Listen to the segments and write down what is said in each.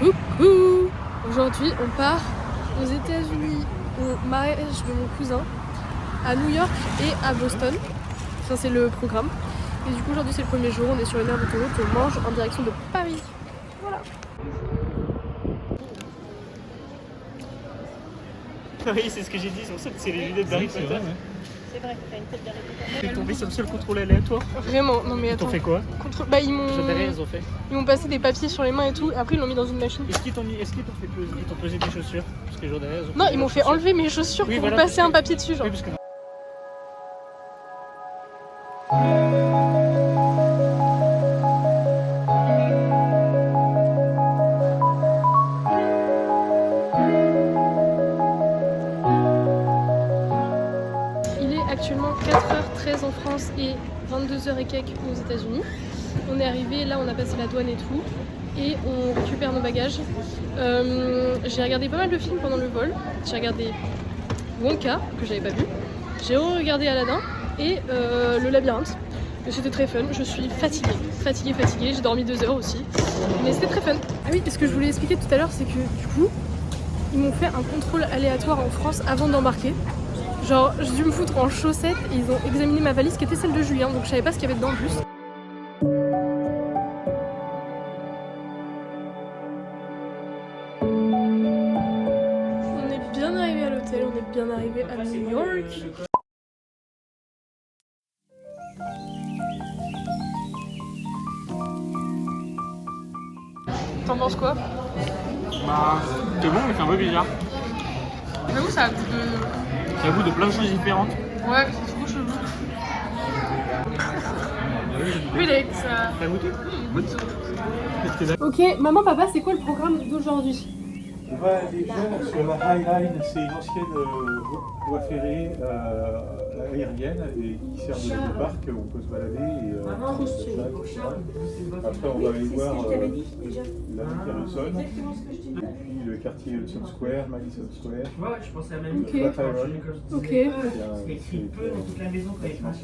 Coucou! Aujourd'hui, on part aux États-Unis au mariage de mon cousin, à New York et à Boston. Ça, c'est le programme. Et du coup, aujourd'hui, c'est le premier jour. On est sur une aire d'autoroute. On mange en direction de Paris. Voilà. Oui, c'est ce que j'ai dit, c'est les lunettes d'Harry Potter. C'est vrai, t'as une tête d'Harry Potter. T'es tombé sur le seul contrôle aléatoire. Vraiment, non mais Ils attends. t'ont fait quoi? Bah, ils m'ont fait. passé des papiers sur les mains et tout. Et après, ils l'ont mis dans une machine. Est-ce qu'ils t'ont posé des chaussures? Parce que jour derrière, Non, ils m'ont fait enlever mes chaussures Oui, pour voilà, passer parce un que- papier dessus, genre. Oui, parce que... Il est actuellement 4h13 en France et 22h et quelques aux États-Unis. On est arrivé, là on a passé la douane et tout, et on récupère nos bagages. J'ai regardé pas mal de films pendant le vol. J'ai regardé Wonka, que j'avais pas vu. J'ai regardé Aladdin et le labyrinthe. Et c'était très fun. Je suis fatiguée. J'ai dormi 2 heures aussi, mais c'était très fun. Ah oui, et ce que je voulais expliquer tout à l'heure, c'est que du coup, ils m'ont fait un contrôle aléatoire en France avant d'embarquer. Genre, j'ai dû me foutre en chaussettes et ils ont examiné ma valise qui était celle de Julien, donc je savais pas ce qu'il y avait dedans en plus. On est bien arrivé à l'hôtel, on est bien arrivé à New York. T'en penses quoi? Bah, c'est bon, mais c'est un peu bizarre. J'avoue, ça a goût de... Ça goûte de plein de choses différentes. Ouais, c'est trop chelou. Relax. T'as goûté? Qu'est-ce que Ok, maman, papa, c'est quoi le programme d'aujourd'hui? On va déjà sur la High Line, c'est une ancienne voie ferrée aérienne et qui sert de parc où on peut se balader. Après, on va aller voir la rivière Hudson, et puis le quartier Hudson Square, Madison Square. Ouais, je pensais à la même Ok. chose. Ok, C'est écrit peu dans toute la maison quand il marche.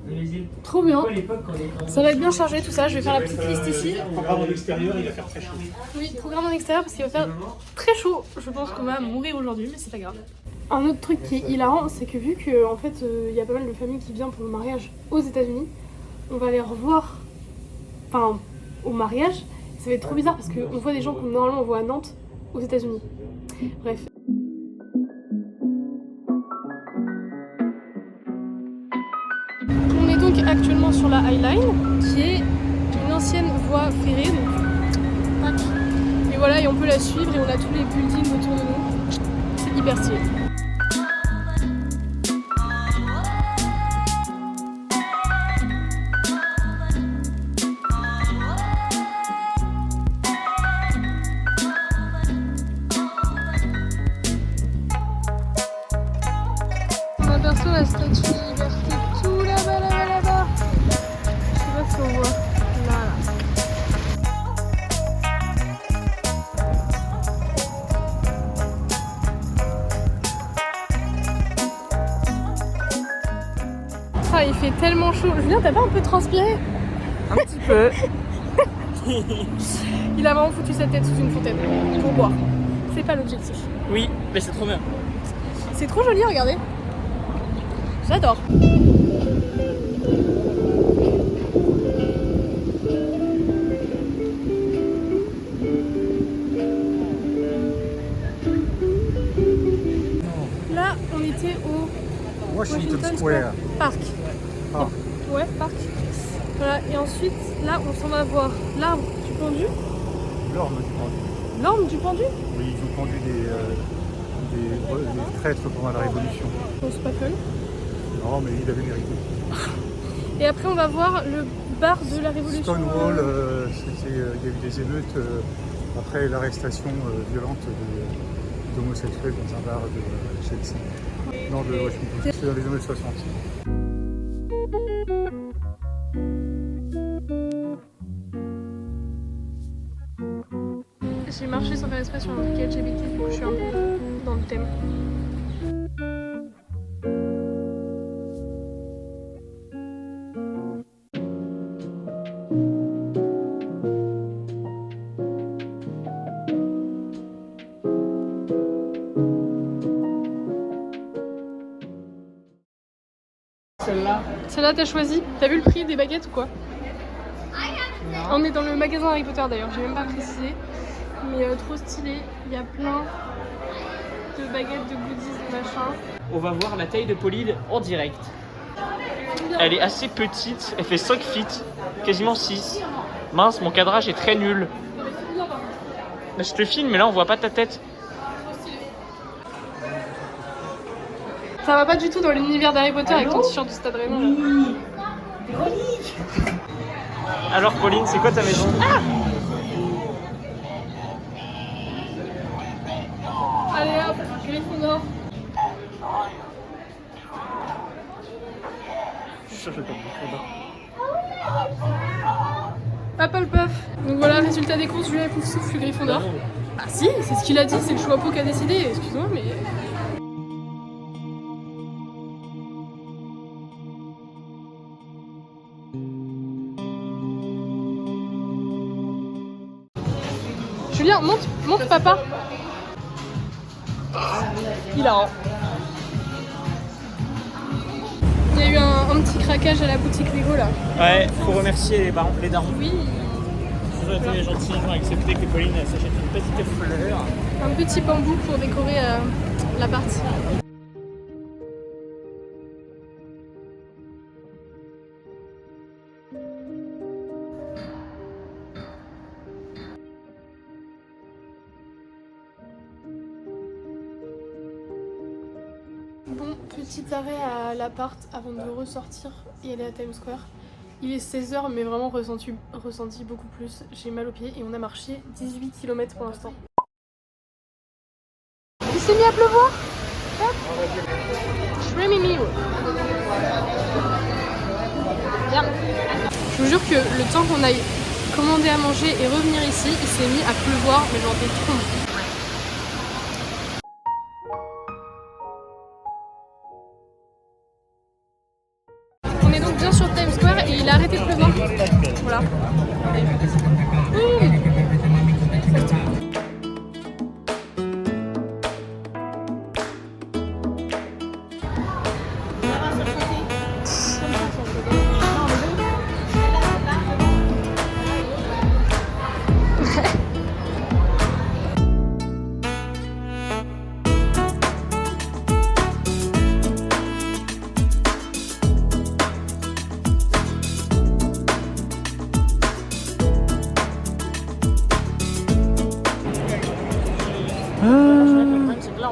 Les îles. trop bien. Pourquoi à l'époque quand on est Ça va être bien chargé tout ça, je vais faire la petite liste ici. Le programme en extérieur, il va faire très chaud. Oui, programme en extérieur parce qu'il va faire très chaud. Je pense qu'on va mourir aujourd'hui, mais c'est pas grave. Un autre truc qui est hilarant, c'est que vu que en fait il y a pas mal de familles qui viennent pour le mariage aux États-Unis, on va les revoir, enfin au mariage. Ça va être trop bizarre parce qu'on voit des gens qu'on normalement on voit à Nantes aux États-Unis. Bref. On est donc actuellement sur la High Line, qui est une ancienne voie ferrée, donc tac. Et voilà, et on peut la suivre et on a tous les buildings autour de nous. C'est hyper stylé. On aperçoit la statue de liberté tout là-bas. Je sais pas si on voit. Là. Ah, il fait tellement chaud. Julien, t'as pas un peu transpiré? Un petit peu. Il a vraiment foutu sa tête sous une fontaine pour boire. C'est pas l'objectif. Oui, mais c'est trop bien. C'est trop joli, regardez. J'adore. Là, on était au Washington Square Park. Ah. Ouais, parc. Voilà, et ensuite, là, on s'en va voir l'arbre du pendu. L'orme du pendu. L'orme du pendu? Oui, ils ont pendu des traîtres pendant la Révolution. Bon, c'est pas fun. Non, mais il avait mérité. Et après, on va voir le bar de la Révolution. Stonewall, il y a eu des émeutes après l'arrestation violente d'homosexuels dans un bar de Chelsea. Non, de Washington. C'est dans les années 60. J'ai marché sans faire exprès sur un truc LGBT, du coup je suis un peu dans le thème. Celle-là, t'as choisi. T'as vu le prix des baguettes ou quoi? On est dans le magasin Harry Potter d'ailleurs, j'ai même pas précisé. Mais trop stylé, il y a plein de baguettes, de goodies, de machin. On va voir la taille de Pauline en direct. Elle est assez petite, elle fait 5 feet, quasiment 6. Mince, mon cadrage est très nul. Mais je te filme, mais là on voit pas ta tête. Ça va pas du tout dans l'univers d'Harry Potter avec ton t-shirt du Stade Rennais. Alors Pauline, c'est quoi ta maison? Allez hop, Gryffondor. Je suis sûr que je vais pas Gryffondor. Hufflepuff. Donc voilà, résultat des courses, Julien Poufsouffle, je suis Gryffondor. Ah si, c'est ce qu'il a dit, c'est le Chouapo qui a décidé, excuse-moi mais... Julien, monte papa. Il a un. Il y a eu un petit craquage à la boutique Lego là. Ouais, faut remercier les darons. Oui. Ils ont été gentils, ils ont accepté que Pauline s'achète une petite fleur. Un petit bambou pour décorer la partie. Bon, petit arrêt à l'appart avant de ressortir et aller à Times Square. Il est 16h mais vraiment ressenti beaucoup plus. J'ai mal aux pieds et on a marché 18 km pour l'instant. Il s'est mis à pleuvoir. Shrimimio. Bien. Je vous jure que le temps qu'on aille commander à manger et revenir ici, il s'est mis à pleuvoir mais genre des trompes. On est donc bien sur Times Square et il a arrêté de pleuvoir. Voilà.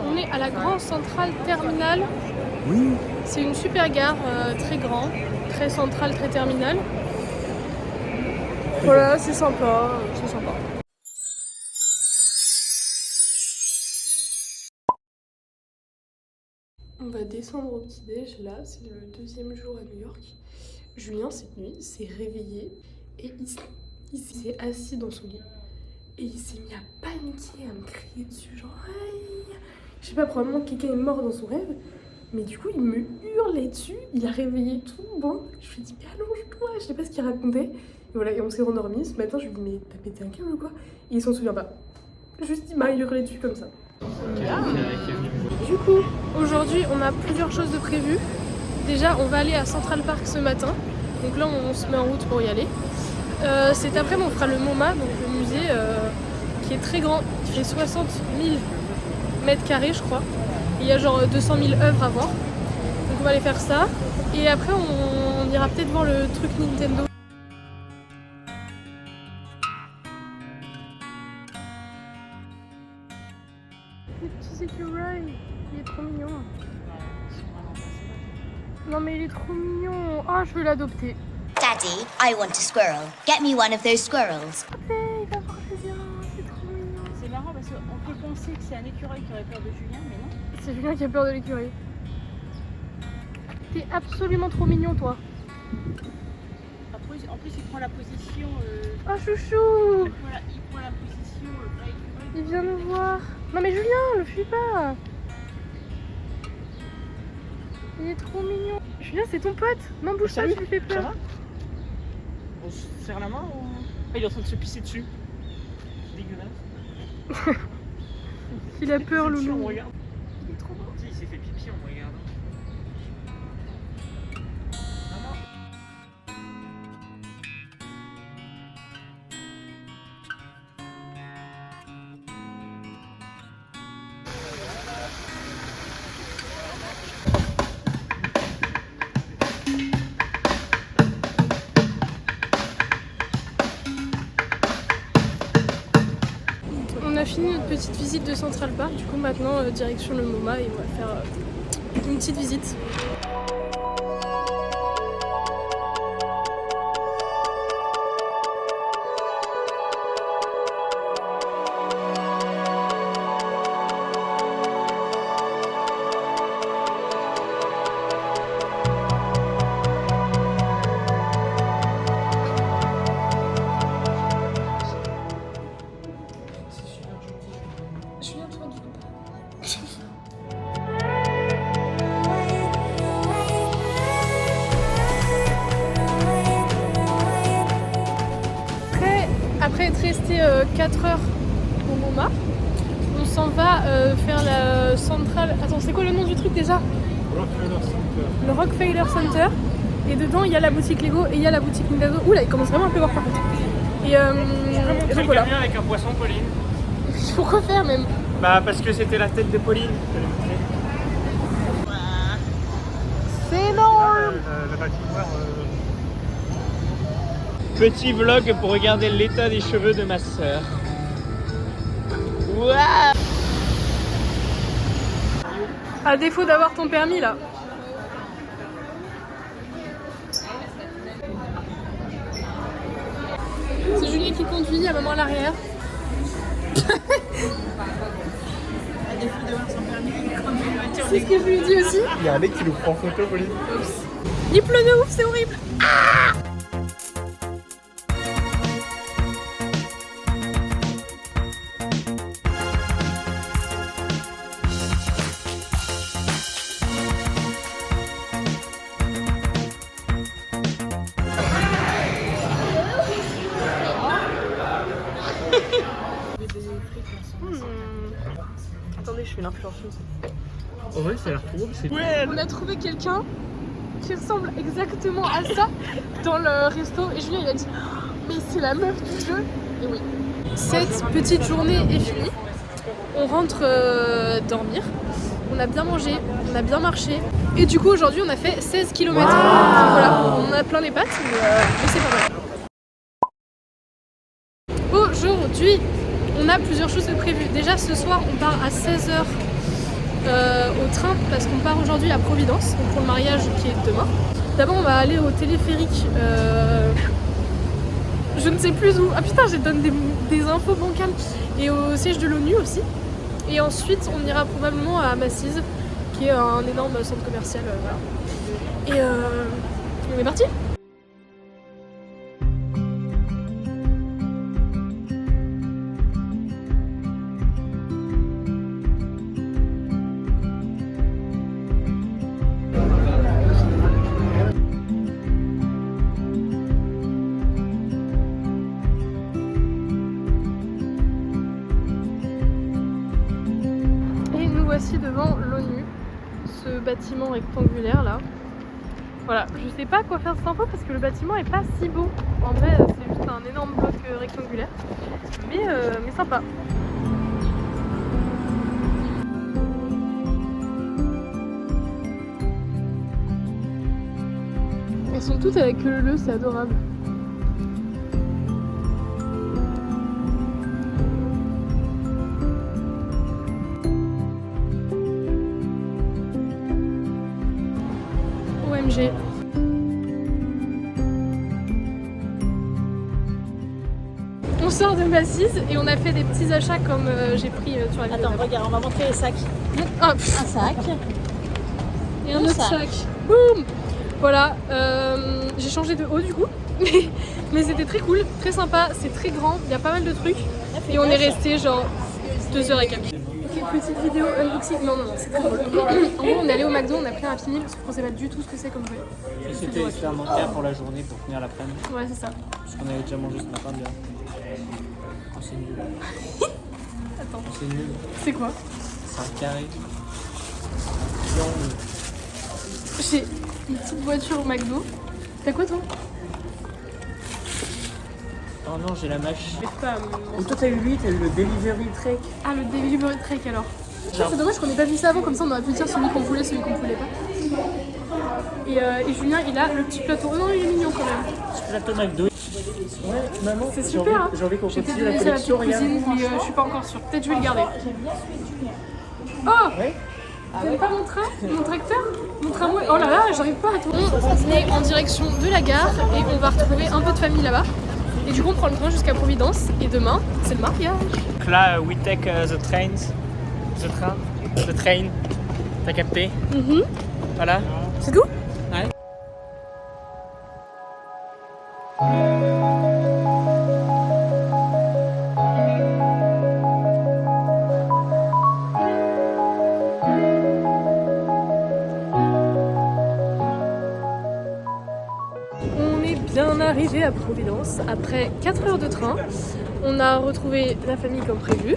On est à la Grand Central Terminal. Oui. C'est une super gare, très grande, très centrale, très terminale. Voilà, c'est sympa, c'est sympa. On va descendre au petit-déj, là, c'est le deuxième jour à New York. Julien, cette nuit, s'est réveillé et il s'est assis dans son lit. Et il s'est mis à paniquer, à me crier dessus, genre aïe. Je sais pas, probablement que quelqu'un est mort dans son rêve. Mais du coup, il me hurlait dessus, il a réveillé tout bon. Je lui ai dit, mais allonge-toi, je sais pas ce qu'il racontait. Et voilà, et on s'est rendormi. Ce matin, je lui ai dit, mais t'as pété un câble ou quoi? Et il s'en souvient pas. Juste, il m'a hurlé dessus comme ça. Du coup, aujourd'hui, on a plusieurs choses de prévues. Déjà, on va aller à Central Park ce matin. Donc là, on se met en route pour y aller. Cet après-midi, on fera le MoMA, donc le musée qui est très grand, qui fait 60 000 mètres carrés, je crois. Il y a genre 200 000 œuvres à voir. Donc on va aller faire ça. Et après, on ira peut-être voir le truc Nintendo. Le petit Securai, il est trop mignon. Non mais il est trop mignon. Ah, je veux l'adopter. Daddy, I want a squirrel. Get me one of those squirrels. Il va voir Julien, c'est trop mignon. C'est marrant parce qu'on peut penser que c'est un écureuil qui aurait peur de Julien, mais non. C'est Julien qui a peur de l'écureuil. T'es absolument trop mignon, toi. En plus, il prend la position. Oh, chouchou! Il prend la position. Il vient nous voir. Non, mais Julien, le fuis pas. Il est trop mignon. Julien, c'est ton pote. Non, bouge pas, tu lui fais Ça peur. va? On se serre la main ou... Ah, il est en train de se pisser dessus. C'est dégueulasse. Il a peur, Il s'est pisé dessus en me Loulou. regardant. Il est trop beau. Il s'est fait pipi en me regardant. Maman. a fini notre petite visite de Central Park. Du coup, maintenant, direction le MoMA et on va faire une petite visite. Après être resté 4 heures au MoMA, on s'en va faire la centrale. Attends, c'est quoi le nom du truc déjà? Rockefeller Center. Le Rockefeller Center. Et dedans, il y a la boutique Lego et il y a la boutique Nintendo. Oula, il commence vraiment à pleuvoir par contre. Et donc voilà. Avec un poisson, Pauline. Pourquoi faire même? Bah parce que c'était la tête de Pauline. C'est énorme. La patinoire. Petit vlog pour regarder l'état des cheveux de ma sœur. Waouh! À défaut d'avoir ton permis là. C'est Julien qui conduit, il y a maman à l'arrière. C'est ce que je lui dis aussi. Il y a un mec qui nous prend photo, Pauline. Il pleut de ouf, c'est horrible. Attendez, je suis l'influenceuse. En vrai, ça a l'air trop beau. On a trouvé quelqu'un qui ressemble exactement à ça dans le resto et Julien il a dit mais c'est la meuf du jeu. Et oui. Cette petite journée est finie. On rentre dormir. On a bien mangé, on a bien marché. Et du coup aujourd'hui on a fait 16 km. Donc voilà, on a plein les pattes mais c'est pas mal. Aujourd'hui, on a plusieurs choses de prévues. Déjà ce soir on part à 16h au train parce qu'on part aujourd'hui à Providence donc pour le mariage qui est demain. D'abord on va aller au téléphérique, je ne sais plus où. Ah putain, je donne des infos bancales. Et au siège de l'ONU aussi. Et ensuite on ira probablement à Macy's qui est un énorme centre commercial. Voilà. Et on est parti. Voici devant l'ONU, ce bâtiment rectangulaire là. Voilà, je sais pas quoi faire de cette info parce que le bâtiment est pas si beau. En vrai, c'est juste un énorme bloc rectangulaire, mais sympa. Elles sont toutes avec le c'est adorable. OMG. On sort de Macy's et on a fait des petits achats comme j'ai pris sur la vidéo. Attends, regarde, on va montrer les sacs. Ah, Un sac. et un autre sac. Boum. Voilà, j'ai changé de haut du coup, mais c'était très cool, très sympa, c'est très grand, il y a pas mal de trucs et on est resté genre 2h15. Ok, petite vidéo unboxing, non, c'est très drôle. En gros, on est allé au McDo, on a pris un Happy Meal, sauf qu'on sait pas du tout ce que c'est comme jouet. C'était expérimentaire pour la journée pour finir l'après-midi. Ouais, c'est ça. Parce qu'on avait déjà mangé ce matin bien. Oh, c'est nul. Attends, C'est nul. c'est quoi? C'est un carré. J'ai une petite voiture au McDo. T'as quoi toi? Oh non, j'ai la mâche. Et toi, t'as eu lui, t'as eu le Delivery Trek. Ah, le Delivery Trek alors. C'est dommage qu'on n'ait pas vu ça avant, comme ça on aurait pu dire celui qu'on voulait, celui qu'on voulait pas. Et Julien il a le petit plateau. Oh non, il est mignon quand même. Plateau McDo. Ouais, maman, C'est super, hein. j'ai envie qu'on J'étais continue la donné sur la petite collection, regarde. cousine, mais je suis pas encore sûre. Peut-être je vais le garder. Oh Ouais. Vous n'avez pas mon train, mon tracteur, mon tramway? Oh là là, j'arrive pas à tout. On est en direction de la gare et on va retrouver un peu de famille là-bas. Et du coup, on prend le train jusqu'à Providence. Et demain, c'est le mariage. Donc là, we take the trains. The train. T'as capté? Voilà. C'est tout? Ouais. On est bien arrivé à Providence. Après 4 heures de train, on a retrouvé la famille comme prévu.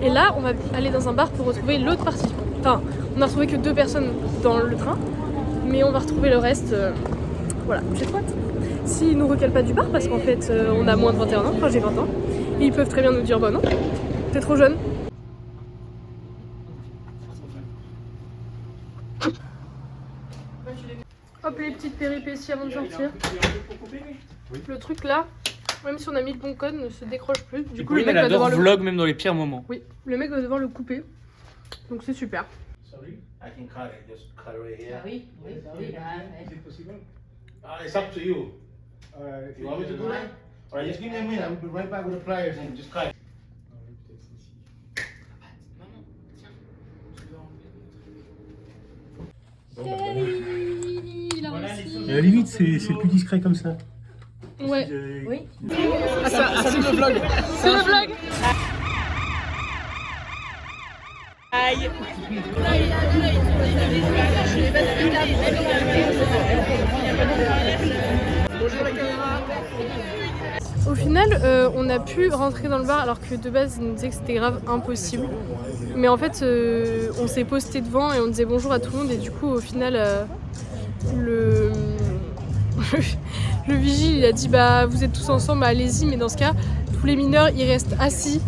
Et là, on va aller dans un bar pour retrouver l'autre partie. Enfin, on n'a retrouvé que 2 personnes dans le train, mais on va retrouver le reste. Voilà, j'ai trop hâte. S'ils nous recalent pas du bar, parce qu'en fait, on a moins de 21 ans, enfin j'ai 20 ans, et ils peuvent très bien nous dire, bah non, t'es trop jeune. Hop, les petites péripéties avant de sortir. Le truc là, même si on a mis le bon code, ne se décroche plus. Du coup, le mec elle va adore devoir le... vlog même dans les pires moments. Oui, le mec va devoir le couper. Donc c'est super. Sorry, I can cut it. Just cut right here. Oui, oui, oui. Is it possible? It's up to you. If You want me to do that? Alright, just give me a minute. I'll be right back with the pliers and just cut it. À la limite, c'est plus discret comme ça. Ouais. Oui. Ah, ça c'est le vlog. C'est le vlog. Aïe. Au final, on a pu rentrer dans le bar alors que de base, ils nous disaient que c'était grave impossible. Mais en fait, on s'est posté devant et on disait bonjour à tout le monde. Et du coup, au final, le vigile, il a dit bah vous êtes tous ensemble, allez-y. Mais dans ce cas, tous les mineurs, ils restent assis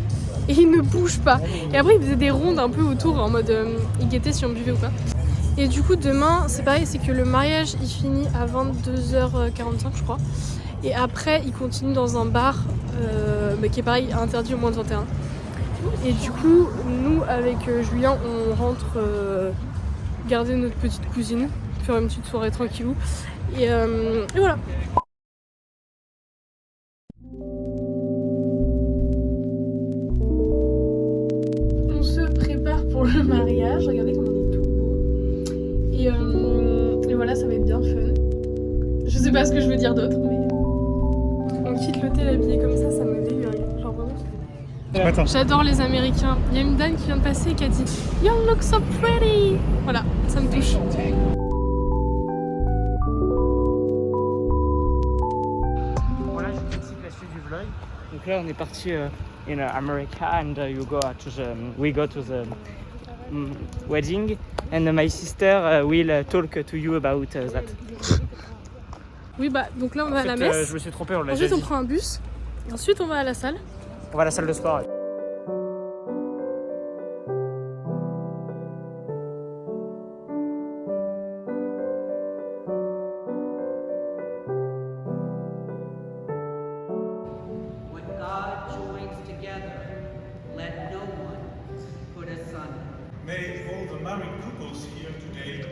et ils ne bougent pas. Et après, ils faisaient des rondes un peu autour en mode ils guettaient si on buvait ou pas. Et du coup, demain, c'est pareil, c'est que le mariage, il finit à 22h45, je crois. Et après, il continue dans un bar mais qui est pareil, interdit au moins de 21. Et du coup, nous, avec Julien, on rentre garder notre petite cousine, faire une petite soirée tranquillou. Et voilà. On se prépare pour le mariage. Regardez comme on est tout beau. Et voilà, ça va être bien fun. Je sais pas ce que je veux dire d'autre, mais on quitte l'hôtel habillé comme ça me délire. Genre vraiment. Attends. J'adore les Américains. Il y a une dame qui vient de passer et qui a dit You look so pretty. Voilà, ça me touche. Voilà, je vous explique la suite du vlog. Donc là, on est parti in America and we go to the wedding and my sister will talk to you about that. Oui, bah donc là on va à la messe. Je me suis trompé, on l'a Ensuite déjà on dit. prend un bus. Ensuite on va à la salle. On va à la salle de sport. What God joins together, let no one put asunder. May all the married couples here today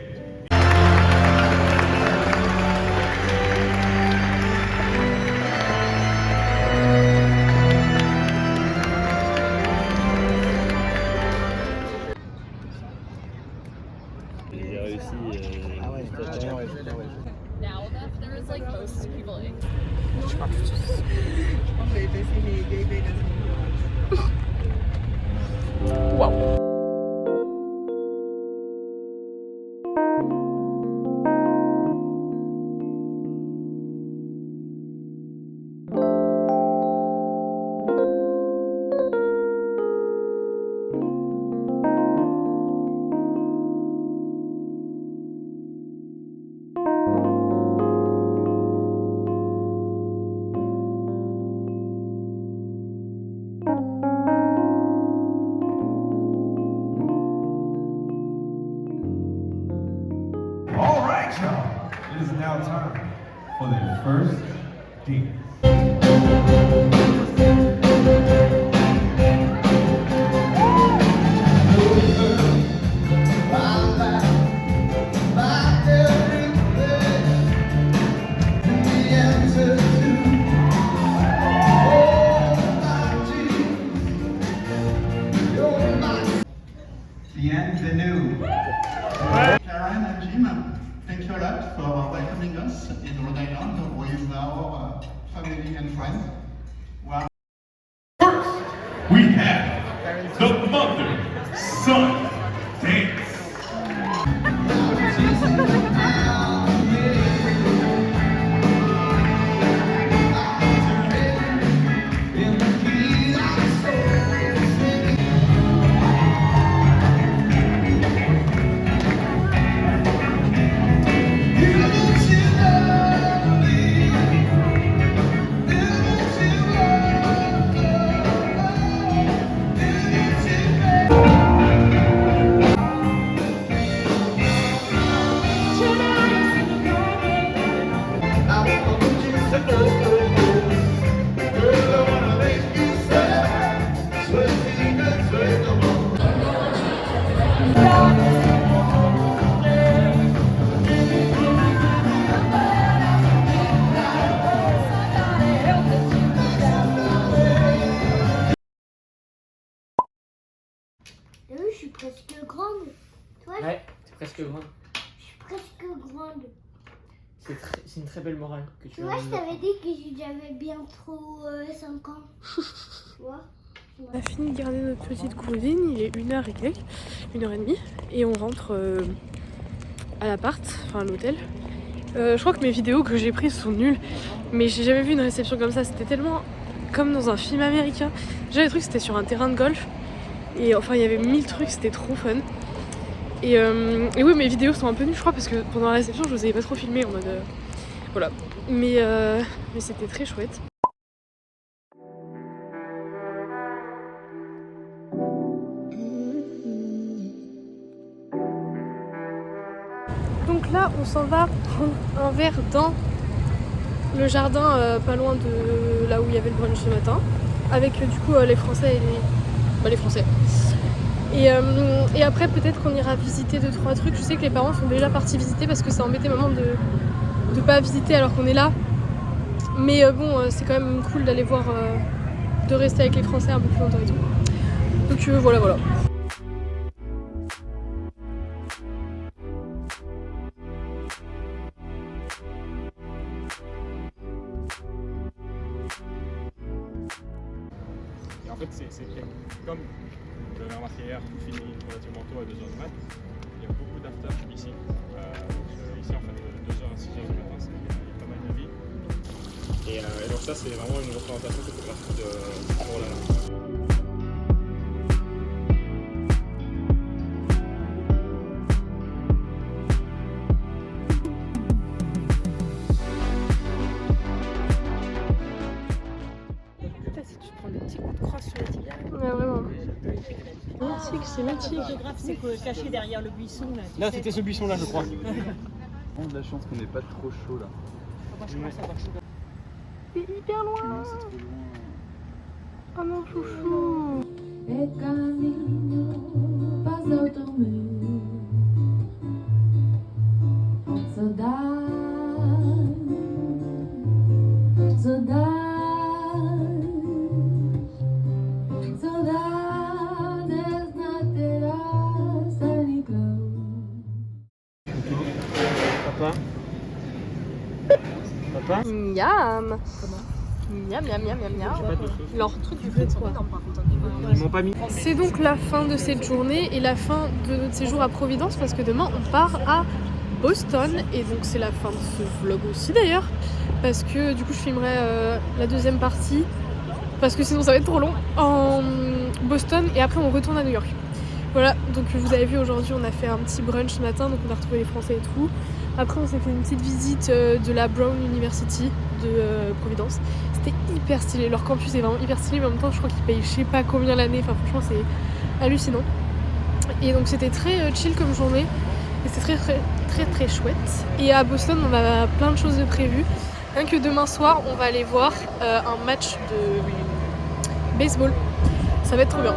All right, y'all. It is now time for their first date. Wow. We have the mother-son dance. Je suis presque grande. Toi, Ouais, c'est presque grande. je suis presque grande. C'est une très belle morale que tu Tu vois, je t'avais dit que j'avais bientôt 5 ans. Tu vois? On a fini de garder notre petite cousine, il est 1h et quelques, 1h30, et on rentre à l'appart, enfin à l'hôtel. Je crois que mes vidéos que j'ai prises sont nulles, mais j'ai jamais vu une réception comme ça, c'était tellement comme dans un film américain. Déjà le truc c'était sur un terrain de golf, et enfin il y avait 1000 trucs, c'était trop fun. Et oui, mes vidéos sont un peu nulles je crois, parce que pendant la réception je vous avais pas trop filmé en mode... voilà, mais c'était très chouette. Donc là, on s'en va prendre un verre dans le jardin, pas loin de là où il y avait le brunch ce matin, avec du coup les Français et les Français. Et après, peut-être qu'on ira visiter 2-3 trucs. Je sais que les parents sont déjà partis visiter parce que ça embêtait maman de pas visiter alors qu'on est là. Mais bon, c'est quand même cool d'aller voir, de rester avec les Français un peu plus longtemps et tout. Donc voilà. Et en fait, c'est comme vous l'avez remarqué hier, tout finit relativement tôt à 2h du mat. Il y a beaucoup d'after ici. Ici, en fait, de 2h à 6h du matin, il y a pas mal de vie. Et donc ça, c'est vraiment une représentation photographique de ce jour-là. Ouais, vraiment. C'est mythique. C'est caché derrière le buisson. Là, c'était ce buisson-là, je crois. On a de la chance qu'on n'ait pas trop chaud là. Moi, je commence à avoir chaud. C'est hyper loin. Non, c'est trop loin. Oh non, chouchou. Papa Miam. Miam. Leur truc du fait quoi. Ils m'ont pas mis. C'est donc la fin de cette journée et la fin de notre séjour à Providence parce que demain on part à Boston et donc c'est la fin de ce vlog aussi d'ailleurs parce que du coup je filmerai la deuxième partie parce que sinon ça va être trop long en Boston et après on retourne à New York. Voilà, donc vous avez vu aujourd'hui on a fait un petit brunch ce matin, donc on a retrouvé les Français et tout. Après on s'est fait une petite visite de la Brown University de Providence. C'était hyper stylé, leur campus est vraiment hyper stylé mais en même temps je crois qu'ils payent je sais pas combien l'année, enfin franchement c'est hallucinant. Et donc c'était très chill comme journée et c'était très chouette. Et à Boston on a plein de choses de prévues. Rien que demain soir on va aller voir un match de baseball. Ça va être trop bien.